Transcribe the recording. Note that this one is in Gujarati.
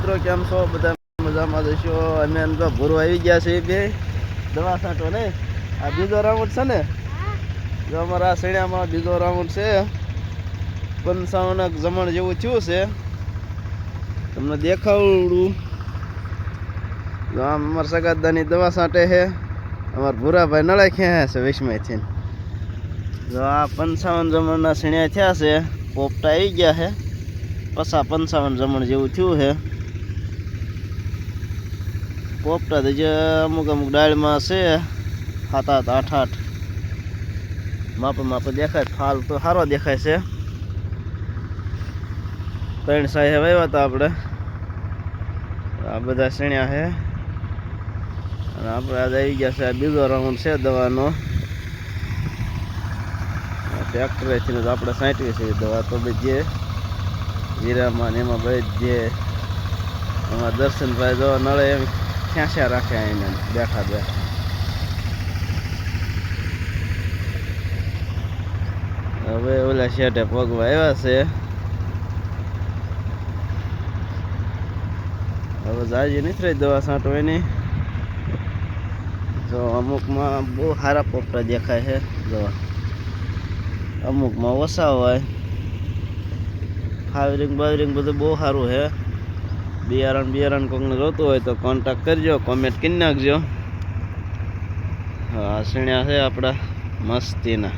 મિત્રો કેમ છો? બધા મજામાં જશો? અમે તો ભૂરો આવી ગયા છે બે દવા છાંટો ને. આ બીજો રાઉન્ડ છે ને, જો અમારા શેણામાં બીજો રાઉન્ડ છે. 55 જમણ જેવું થયું છે, તમને દેખાવડું. આમ અમારા સગાદાની દવા છાંટે છે. અમારા ભૂરાભાઈ નળાખ્યા છે વિસ્મયથી. જો આ 55 જમણના શેણ્યા થયા છે, પોપટા આવી ગયા છે. 55 જમણ જેવું થયું છે. પોપટા તો જે અમુક ડાળમાં છે 7 8 માપે દેખાય. ફાલ તો સારો દેખાય છે. 3 સાહે વાવ્યા હતા આપણે. આ બધા શેણ્યા છે અને આપણે આજે આવી ગયા છે. બીજો રાઉન્ડ છે દવાનો. ટ્રેક્ટરેથી તો આપણે છાંટવી છે દવા. તો જે જીરામાં ને એમાં જે એમાં દર્શનભાઈ જો નળે એમ ખેંચ્યા રાખે એને બેઠા. હવે ઓલા શેઠે પગવા આવ્યા છે. હવે જાજી નથી રહી દવા છાંટો એની. જો અમુકમાં બહુ સારા પોપટા દેખાય છે. જો અમુકમાં ઓછા હોય. ફાવરિંગ બધું બહુ સારું છે. બિયારણ કોકને જોતું હોય તો કોન્ટેક્ટ કરજો, કોમેન્ટ કરી નાખજો. હા શેણ્યા છે આપણા મસ્તીના.